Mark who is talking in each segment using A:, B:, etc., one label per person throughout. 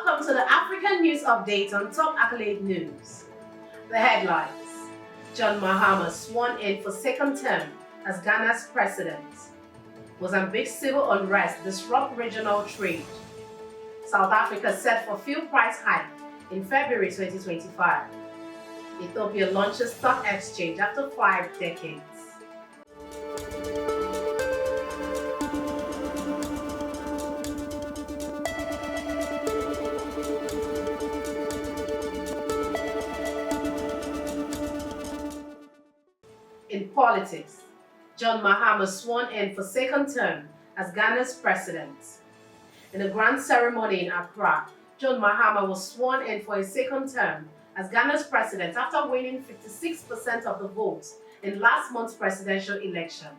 A: Welcome to the African News Update on Top Accolade News. The headlines: John Mahama sworn in for second term as Ghana's president. Mozambique's civil unrest disrupt regional trade. South Africa set for fuel price hike in February 2025. Ethiopia launches stock exchange after 5 decades. In politics, John Mahama sworn in for second term as Ghana's president. In a grand ceremony in Accra, John Mahama was sworn in for his second term as Ghana's president after winning 56% of the votes in last month's presidential election.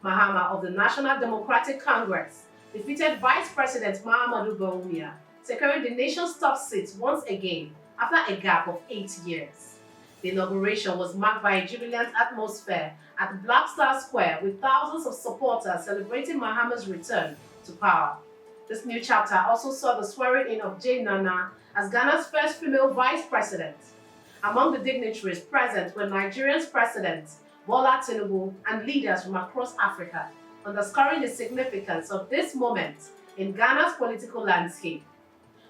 A: Mahama of the National Democratic Congress defeated Vice President Mahamudu Bawumia, securing the nation's top seat once again after a gap of 8 years. The inauguration was marked by a jubilant atmosphere at Black Star Square with thousands of supporters celebrating Mahama's return to power. This new chapter also saw the swearing-in of NANNY as Ghana's first female vice president. Among the dignitaries present were Nigeria's President Bola Tinubu and leaders from across Africa, underscoring the significance of this moment in Ghana's political landscape.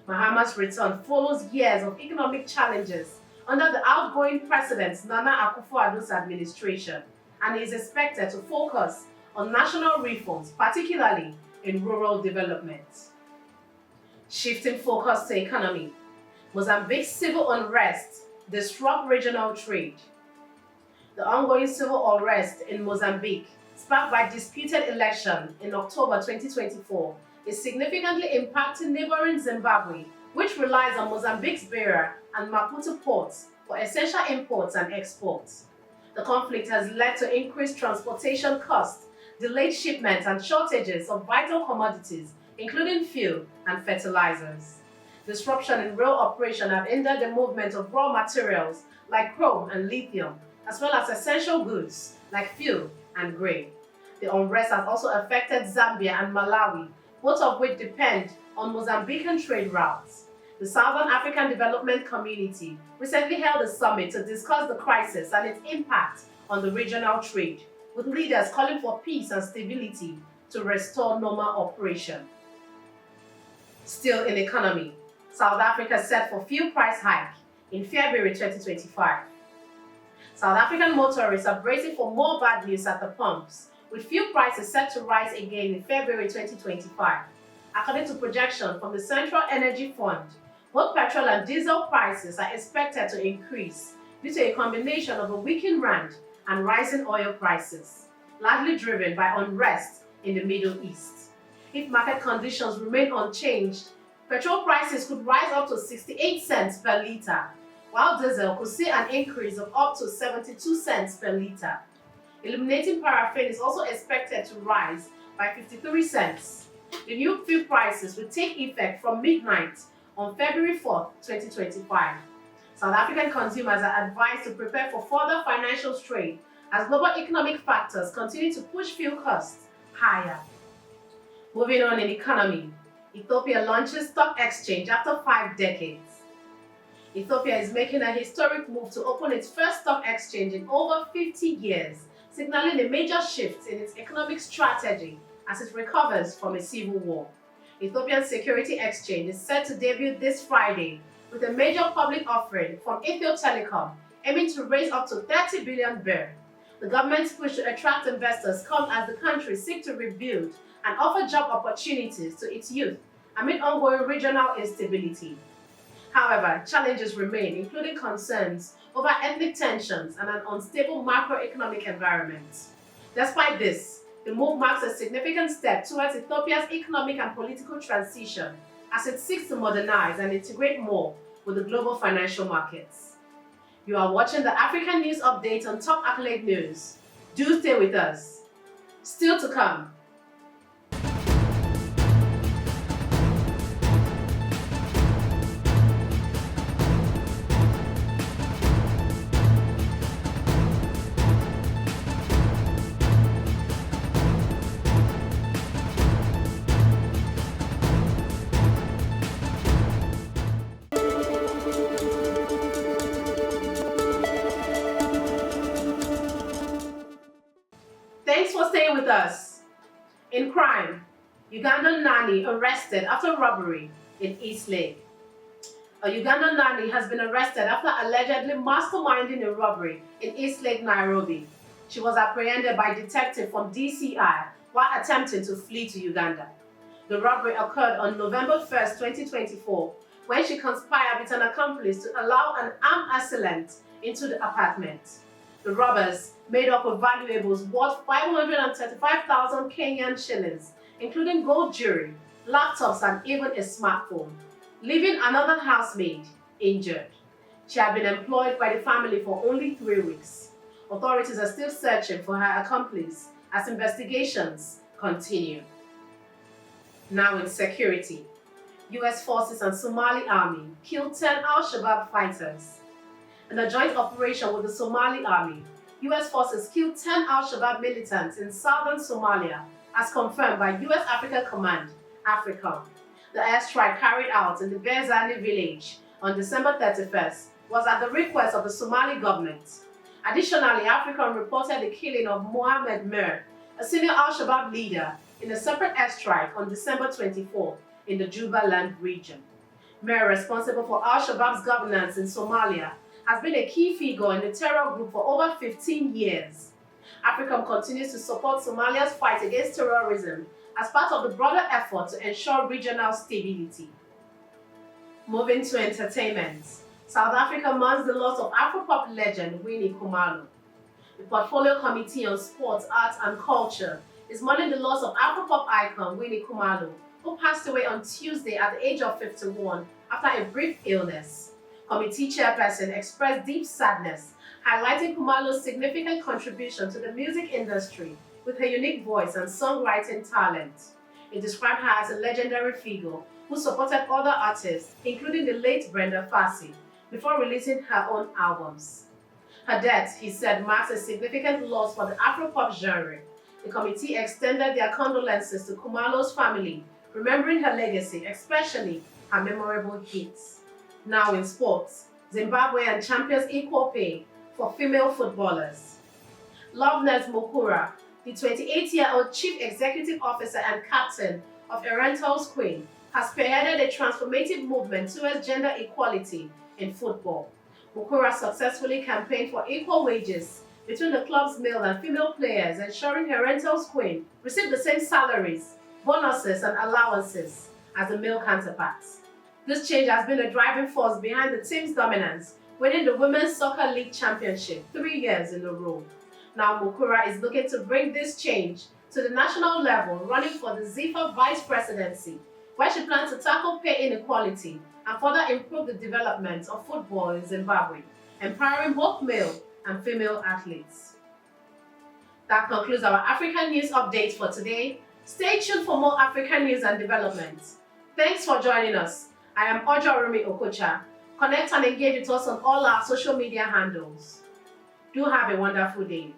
A: Mahama's return follows years of economic challenges under the outgoing President Nana Akufo-Addo's administration, and is expected to focus on national reforms, particularly in rural development. Shifting focus to economy, Mozambique's civil unrest disrupt regional trade. The ongoing civil unrest in Mozambique, sparked by disputed election in October 2024, is significantly impacting neighboring Zimbabwe, which relies on Mozambique's Beira and Maputo ports for essential imports and exports. The conflict has led to increased transportation costs, delayed shipments, and shortages of vital commodities, including fuel and fertilizers. Disruption in rail operation have hindered the movement of raw materials like chrome and lithium, as well as essential goods like fuel and grain. The unrest has also affected Zambia and Malawi, both of which depend on Mozambican trade routes. The Southern African Development Community recently held a summit to discuss the crisis and its impact on the regional trade, with leaders calling for peace and stability to restore normal operation. Still in economy, South Africa set for fuel price hike in February 2025. South African motorists are bracing for more bad news at the pumps, with fuel prices set to rise again in February 2025. According to projections from the Central Energy Fund, both petrol and diesel prices are expected to increase due to a combination of a weakened rand and rising oil prices, largely driven by unrest in the Middle East. If market conditions remain unchanged, petrol prices could rise up to 68 cents per litre, while diesel could see an increase of up to 72 cents per litre. Illuminating paraffin is also expected to rise by 53 cents. The new fuel prices will take effect from midnight on February 4, 2025. South African consumers are advised to prepare for further financial strain as global economic factors continue to push fuel costs higher. Moving on in economy, Ethiopia launches stock exchange after 5 decades. Ethiopia is making a historic move to open its first stock exchange in over 50 years, signaling a major shift in its economic strategy as it recovers from a civil war. Ethiopian Security Exchange is set to debut this Friday with a major public offering from Ethio Telecom, aiming to raise up to 30 billion birr. The government's push to attract investors comes as the country seeks to rebuild and offer job opportunities to its youth amid ongoing regional instability. However, challenges remain, including concerns over ethnic tensions and an unstable macroeconomic environment. Despite this, the move marks a significant step towards Ethiopia's economic and political transition as it seeks to modernize and integrate more with the global financial markets. You are watching the African News Update on Top Accolade News. Do stay with us. Still to come. us. In crime, Ugandan nanny arrested after robbery in Eastlake. A Ugandan nanny has been arrested after allegedly masterminding a robbery in Eastlake, Nairobi. She was apprehended by detectives from DCI while attempting to flee to Uganda. The robbery occurred on November 1st, 2024, when she conspired with an accomplice to allow an armed assailant into the apartment. The robbers made up of valuables worth 535,000 Kenyan shillings, including gold jewelry, laptops, and even a smartphone, leaving another housemaid injured. She had been employed by the family for only 3 weeks. Authorities are still searching for her accomplice as investigations continue. Now in security, U.S. forces and Somali army killed 10 Al-Shabaab fighters. In a joint operation with the Somali army, U.S. forces killed 10 Al-Shabaab militants in southern Somalia, as confirmed by U.S. Africa Command, AFRO-POP. The airstrike carried out in the Berzani village on December 31st was at the request of the Somali government. Additionally, AFRO-POP reported the killing of Mohammed Mir, a senior Al-Shabaab leader, in a separate airstrike on December 24 in the Jubaland region. Mir, responsible for Al-Shabaab's governance in Somalia, has been a key figure in the terror group for over 15 years. AFRO-POP continues to support Somalia's fight against terrorism as part of the broader effort to ensure regional stability. Moving to entertainment, South Africa mourns the loss of Afro-pop legend WINNIE. The Portfolio Committee on Sports, Arts and Culture is mourning the loss of Afro-pop icon WINNIE, who passed away on Tuesday at the age of 51 after a brief illness. Committee chairperson expressed deep sadness, highlighting Khumalo's significant contribution to the music industry with her unique voice and songwriting talent. It described her as a legendary figure who supported other artists, including the late Brenda Fassie, before releasing her own albums. Her death, he said, marks a significant loss for the Afro-pop genre. The committee extended their condolences to Khumalo's family, remembering her legacy, especially her memorable hits. Now in sports, Zimbabwean champions equal pay for female footballers. Loveness Mukura, the 28-year-old chief executive officer and captain of Oriental's Queen, has spearheaded a transformative movement towards gender equality in football. Mukura successfully campaigned for equal wages between the club's male and female players, ensuring Oriental's Queen received the same salaries, bonuses, and allowances as the male counterparts. This change has been a driving force behind the team's dominance, winning the Women's Soccer League Championship 3 years in a row. Now Mukura is looking to bring this change to the national level, running for the ZIFA vice presidency, where she plans to tackle pay inequality and further improve the development of football in Zimbabwe, empowering both male and female athletes. That concludes our African News Update for today. Stay tuned for more African news and developments. Thanks for joining us. I am Ojorumi Okocha. Connect and engage with us on all our social media handles. Do have a wonderful day.